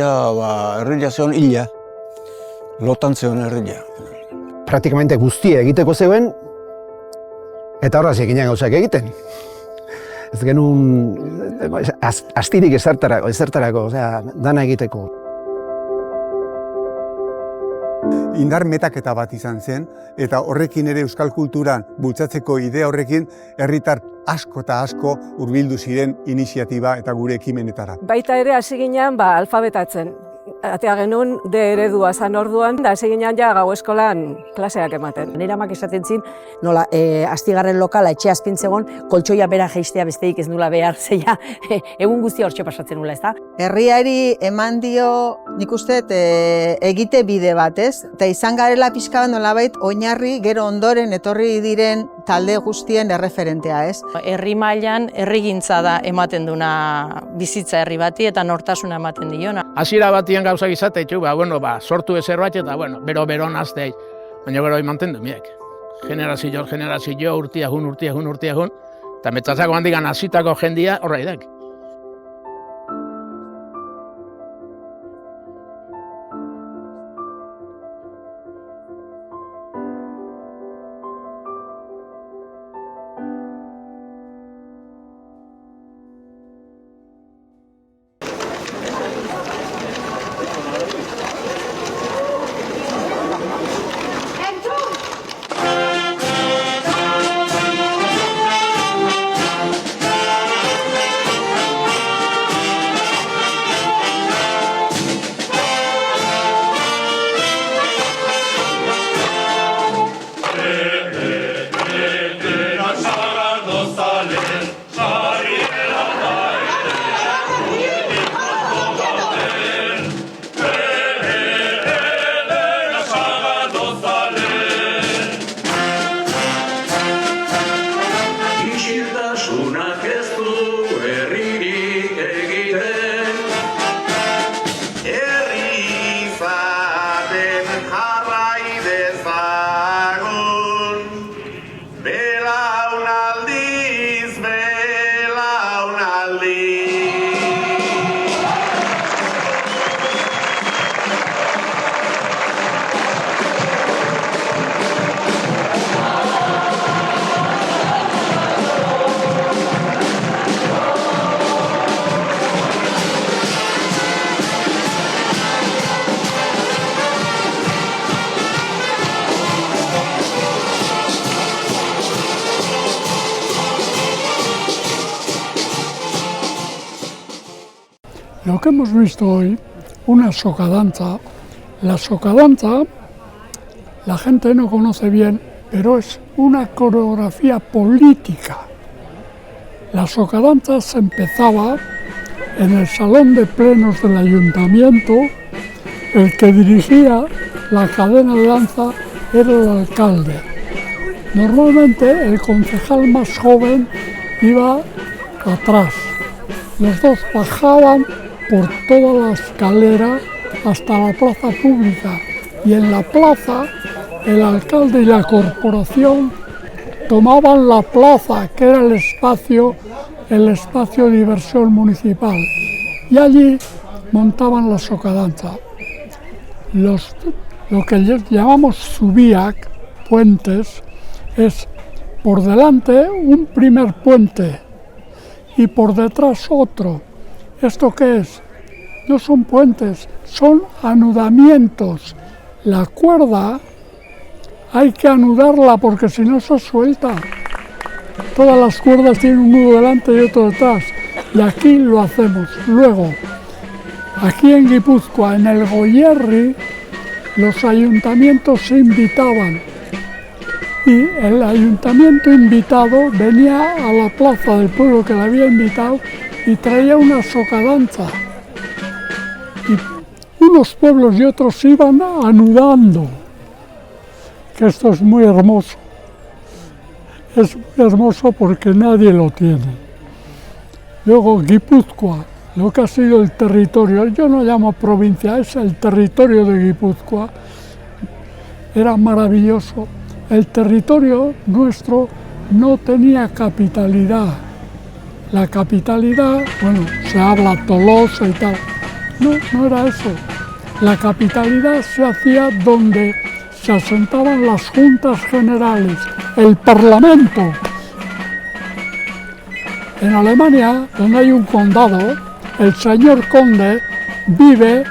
herria zeon hila, lotan zeon herria. Praktikamente guztia egiteko zeuen, eta horra zekinean gauzak egiten. Ez genuen astirik ezertarako, dana egiteko. Indar metaketa bat izan zen, eta horrekin ere euskal kulturan bultzatzeko idea horrekin herritar asko eta asko hurbildu ziren iniziatiba eta gure ekimenetara. Baita ere hasi ginean alfabetatzen. Atea genuen D eredua zan orduan, da hasi ginean ja gau eskolan klaseak ematen. Nire amak esaten zin, nola, astigarren lokala etxe azpintzegon, koltsoia bera jeistea besteik ez nula behar, zeia, egun guztia hortxe pasatzen nula, ez da? Herriari eman dio, nik uste, egite bide bat, ez? Eta izan garela pixka bat nolabait oinarri gero ondoren etorri diren talde guztien erreferentea, ez? Herri mailan herrigintza da ematen duna bizitza herri bati eta nortasuna ematen diona. Hasiera batian gauzak izate, sortu ezer bat eta, bero nazteiz. Baina gero mantendu miek. Generazio, urtiagun, eta metzatzako handikan hasitako jendia horra idek. Lo que hemos visto hoy, una socadanza. La socadanza, la gente no conoce bien, pero es una coreografía política. La socadanza se empezaba en el salón de plenos del ayuntamiento. El que dirigía la cadena de danza era el alcalde. Normalmente el concejal más joven iba atrás. Los dos bajaban por toda la escalera hasta la plaza pública, y en la plaza el alcalde y la corporación tomaban la plaza, que era el espacio de diversión municipal, y allí montaban la socadanza. Lo que llamamos zubiak, puentes, es por delante un primer puente y por detrás otro. ¿Esto qué es? No son puentes, son anudamientos. La cuerda hay que anudarla porque si no se suelta. Todas las cuerdas tienen un nudo delante y otro detrás. Y aquí lo hacemos. Luego, aquí en Guipúzcoa, en el Goierri, los ayuntamientos se invitaban. Y el ayuntamiento invitado venía a la plaza del pueblo que le había invitado y traía una socadanza. Y unos pueblos y otros iban anudando, que esto es muy hermoso. Es muy hermoso porque nadie lo tiene. Luego Guipúzcoa, lo que ha sido el territorio, yo no llamo provincia, es el territorio de Guipúzcoa, era maravilloso. El territorio nuestro no tenía capitalidad. La capitalidad, bueno, se habla Tolosa y tal, No, no era eso. La capitalidad se hacía donde se asentaban las juntas generales, el parlamento. En Alemania, donde hay un condado, el señor conde vive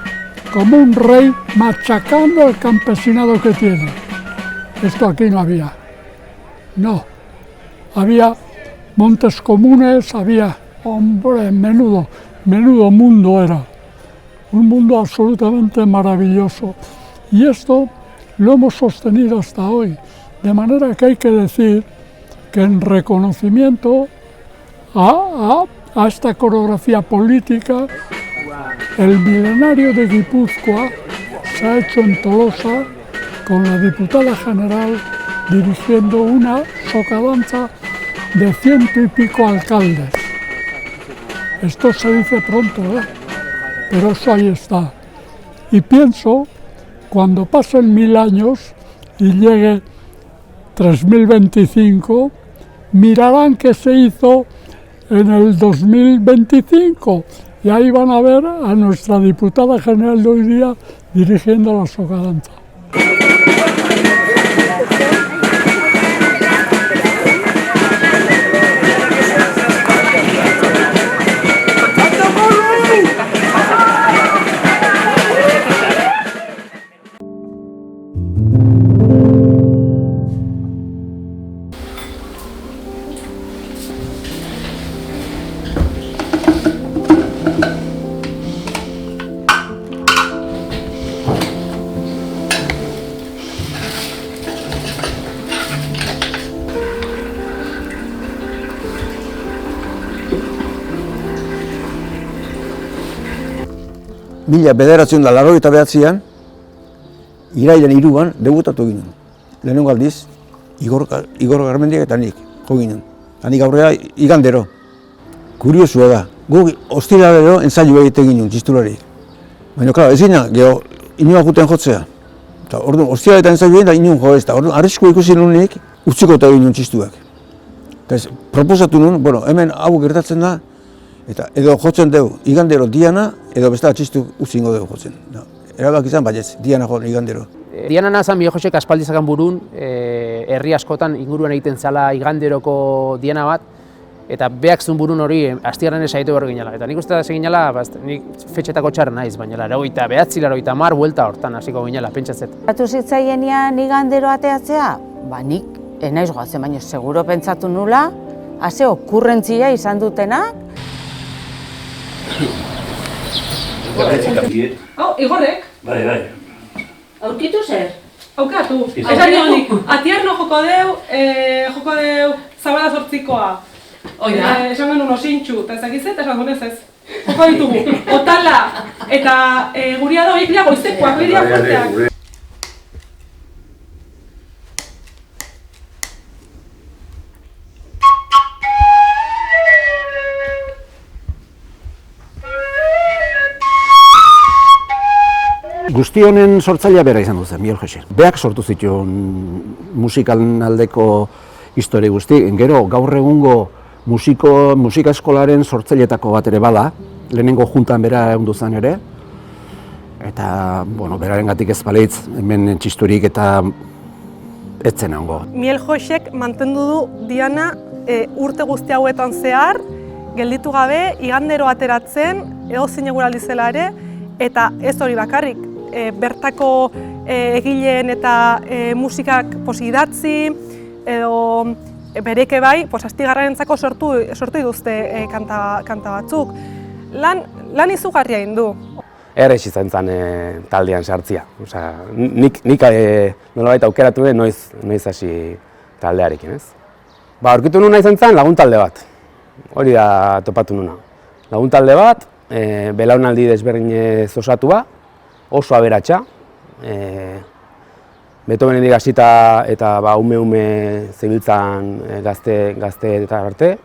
como un rey machacando al campesinado que tiene. Esto aquí no había. No. Había montes comunes, había, hombre, menudo mundo era. Un mundo absolutamente maravilloso. Y esto lo hemos sostenido hasta hoy. De manera que hay que decir que en reconocimiento a esta coreografía política, el milenario de Guipúzcoa se ha hecho en Tolosa con la diputada general dirigiendo una socadanza de 100 y pico alcaldes. Esto se dice pronto, pero eso ahí está. Y pienso, cuando pasen 1000 años y llegue 3025, mirarán qué se hizo en el 2025 y ahí van a ver a nuestra diputada general de hoy día dirigiendo la socadanza. Mila bederatzen da 89an, irailen 3an debutatu ginen. Lehenengo aldiz, Igor Garmendiak eta nik jo ginen. Hanik aurrera igandero. Kuriosua da, guk ostiradero ensaio egiten ginen txistulari. Baina, klaro, ez ginen, geho, inoa juten jotzea. Eta orduan, ostiradeta ensaio egin da inoen jo ez da. Orduan, arrisku ikusi nunik, utziko eta ginen txistuak. Eta ez, proposatu nuen, bueno, hemen hau gertatzen da, eta edo jotzen dugu igandero Diana, edo beste txistu utzingo dugu jotzen. No, erabak izan baietz, Diana jo igandero. Diana nazan Miguel Josek aspaldizakan burun, herri askotan inguruan egiten zala iganderoko Diana bat, eta beak zuen burun hori astigarren esaitu behar ginela. Eta nik uste da ginela, nik fetxetako txarra naiz, baina 89, 90 buelta hortan hasiko ginela, pentsatzet. Batu zitzaienean igandero ateatzea, ba nik enaiz goatzen, baina seguro pentsatu nula, hase okurrentzia izan dutenak. Igorrek? Bai. Aurkitu zer? Aukatu. Esan honik, atierno joko deu Zabala 8koa. Oida? Esan genuen osintxu, eta ezagizet, esan gunez ez. Joko ditugu, Otala eta guria da horiek dira goizekoak, horiek dira fuerteak. Guzti honen sortzailea bera izan duzen, Miguel Josek. Beak sortu zituen musikalen aldeko historia guzti. Gero, gaur egungo musika eskolaren sortzailetako bat ere bada, lehenengo juntan bera egon zen ere. Eta, bueno, berarengatik ez baleitz, hemen txisturik eta etzen egongo. Miguel Josek mantendu du Diana urte guzti hauetan zehar, gelditu gabe, igandero ateratzen, edozein eguraldi zela ere, eta ez hori bakarrik. Bertako egileen eta musikak idatzi, edo bereke bai, astigarrarentzako sortu dituzte kanta batzuk. Lan izugarria egin du. Errex izan zen taldean sartzia. Nik nolabait aukeratu noiz hasi taldearekin, ez? Ba, aurkitu nuna izan zen lagun talde bat. Hori da topatu nuna. Lagun talde bat, belaunaldi desberdinez osatua, oso aberatsa. Beethovenetik hasita eta ume zebiltzan gazte eta arte.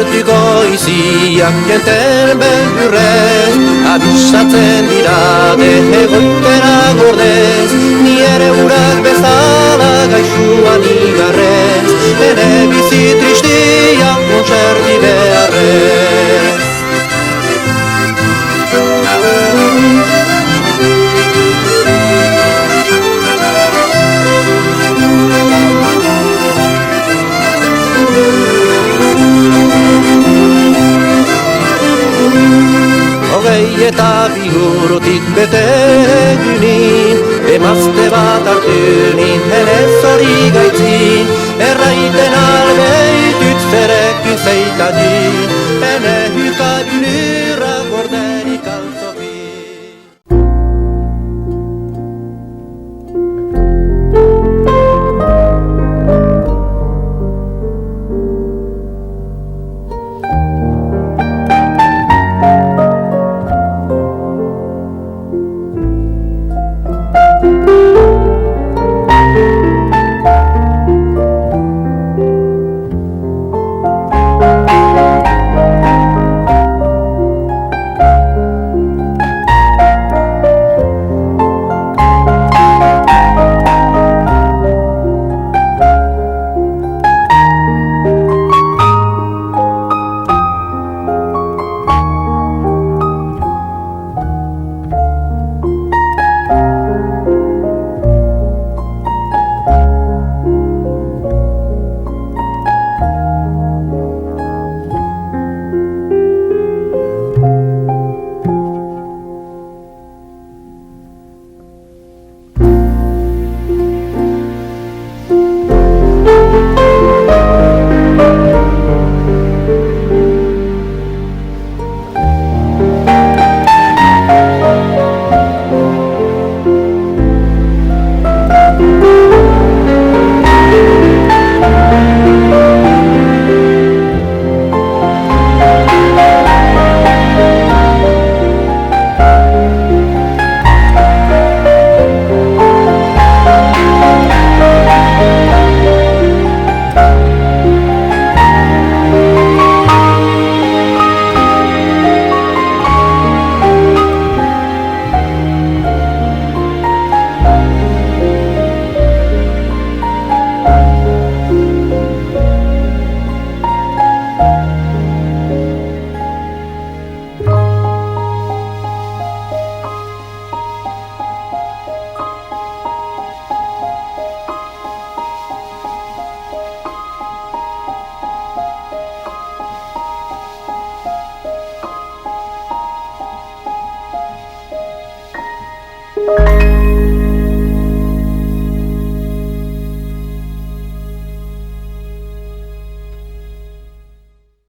gertuko iziak jenten beldurrez, abisatzen dira egoitera gordez, ni ere urak bezala gaixuan igarrez, ere bizi tristia kontserdi beharrez. Eta bihurutik bete gynin, emazte bat hartu nin, enez hori gaitzin, erraiten